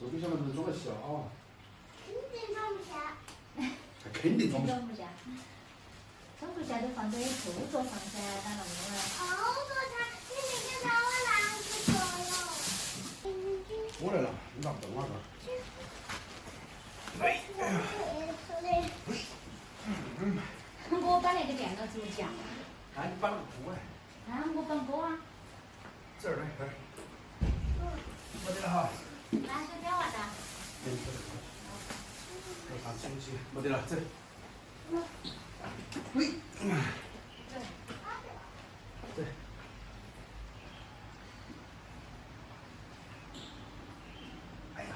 这个小馒头装得下啊？肯定装不下。肯定装不下。装不下，装不下就放在后座上噻，当然不了。后座它，你那个让我拿去坐了。我来了，你拿不动啊？我把那个电脑支架。哎，你搬了个锅哎。啊，我搬锅啊。这儿来，这儿。没得了哈。拿水表啊哒。我看手机，没得了，走。喂。走。哎呀。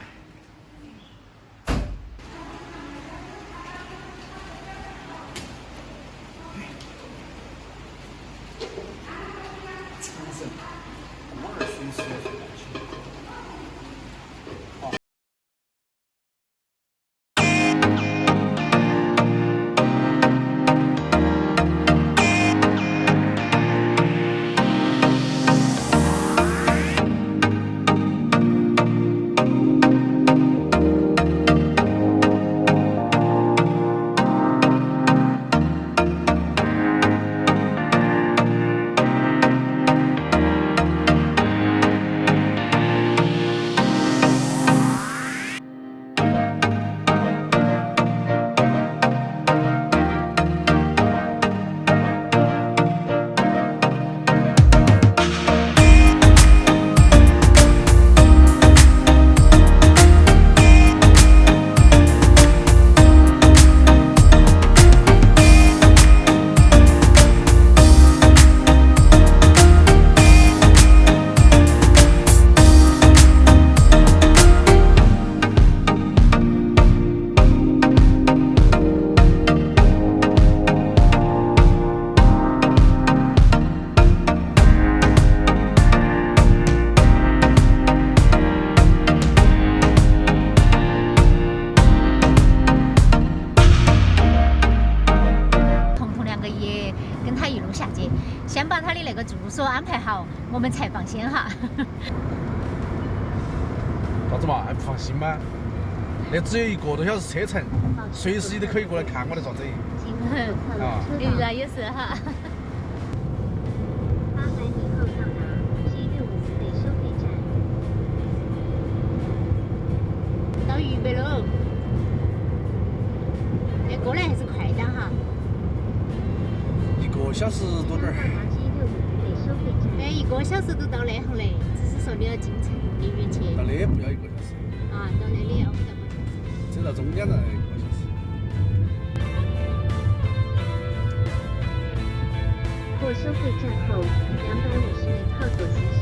出神，锅儿随时要带起。先把他的那个住所安排好，我们才放心哈。啥子嘛？还不放心吗？那只有1个多小时车程，随时你都可以过来看我来咋子？啊，那也是哈。800米后到达765北收费站。到渝北喽。那过来还是快点哈。 1个小时多点儿。哎，1个小时都到那行嘞，只是说你要进城里面去。到那不要1个小时。啊，到那里要5个小时。走到中间来1个小时。过收费站后，250米靠左行驶。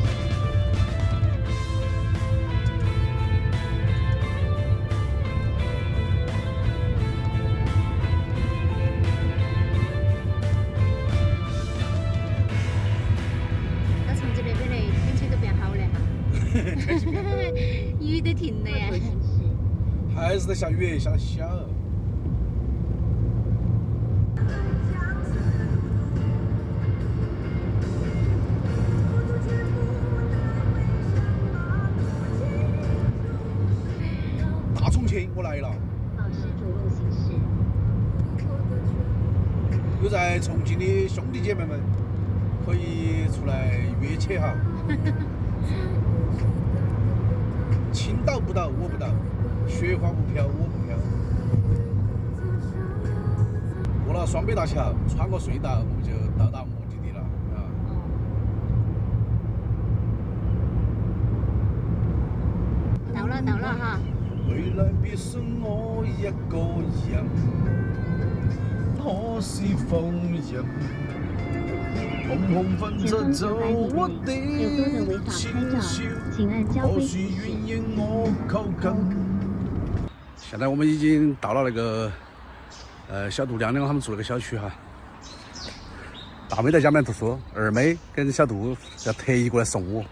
雨都停了呀，还是在下雨，下得小。大重庆，我来了。保持主路行驶。有在重庆的兄弟姐妹们，可以出来约起哈。青岛不倒，我不倒；雪花不飘，我不飘。过了双北大桥，穿过隧道，我们就到达目的地了啊！到了哈！未来别是我一个人，我是风人。红红粉着走我的情绪，或许云烟我靠近。现在我们已经到了那个小杜亮亮他们住那个小区哈。大妹在家里面读书，二妹跟小杜要特意过来送我，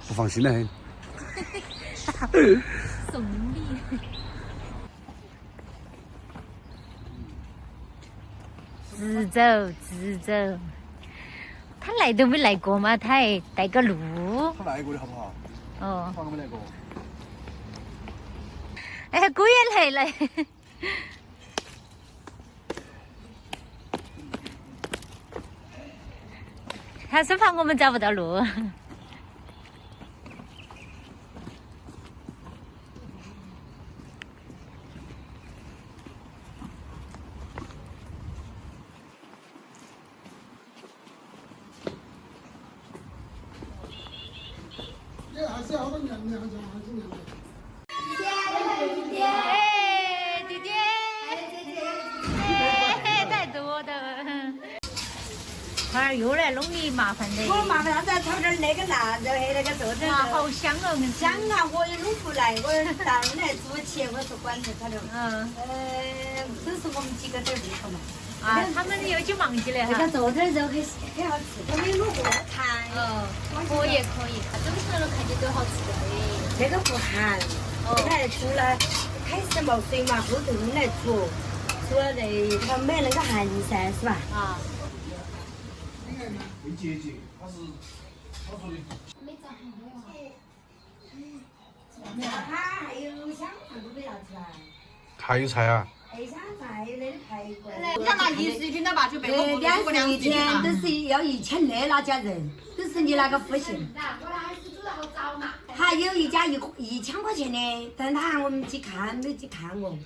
不放心的很。送礼。直走，直走。他来都没来过嘛，他还带个路。他来过的好不好？哦。他没来过。哎，狗也来了。他生怕我们找不到路。还是好多娘娘家，还是娘娘。哎，弟弟，哎，太多的。花儿又来弄你麻烦的。我麻烦啥子？炒点那个腊肉和那个豆子。哇，好香哦！香啊！我也弄不来，我当来做起，我是管着他的。都是我们几个在里头嘛。啊，他们有就忘记了那个哈。做点肉很好吃，我没卤过寒。可以可以，他这个时候看起都好吃的。这个不寒，来煮了，开始冒水嘛，后头用来煮，煮了它没那个寒噻，是吧？啊。会结节，它是炒出的。它还有香肠都没要吃啊。还有菜啊？哎，香菜有那个排骨。你看那一十一斤的吧，就被我两过两一天都是要1000的那家人，都是你那个夫姓。还有一家1000块钱的，但他喊我们去看，没去看我。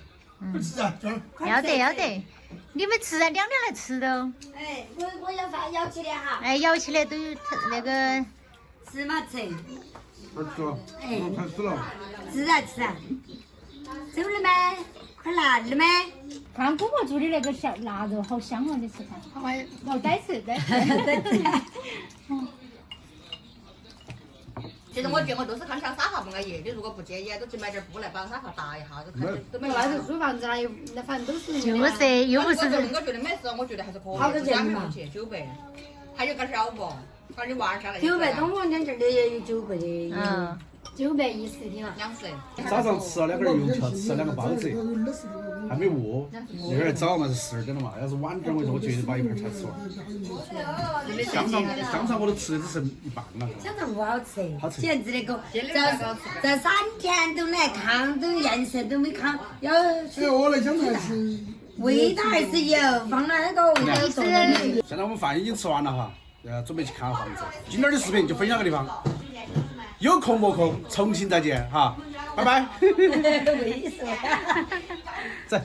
不吃啊，这儿。要得要得，你们吃啊，两两来吃的哦。哎，我要饭要起的哈，哎，舀起来都有那个。吃嘛吃，快吃了，快吃了。吃啊吃啊，走了没？快来了没？看姑婆做的那个小腊肉好香哦，你吃看。哦，歹吃歹吃。其实我觉得我都是看小沙发不安逸，你如果不介意，都去买点布来把沙发搭一下，就看都没那是租房子那那反正都是。就是又不是。我觉得没事，我觉得还是可以。好多钱嘛？900，还有个小不，把你娃儿下来。 900，东方江这儿的也有900的。嗯。 910天啊。 20。早上吃了2根油条，吃了2个包子，还没饿。那会儿早嘛是12点了嘛，要是晚点我说我绝对把一盘菜吃完。香肠我都吃的只剩一半了。香肠不好吃，好吃简直那个这3天都来看，都颜色都没看，要哎，我那香菜是味道还是有，放了那个味道做的。现在我们饭已经吃完了哈，准备去看房子。今天的视频就分享个地方，有空没空，重庆再见哈，拜拜。猥琐。走。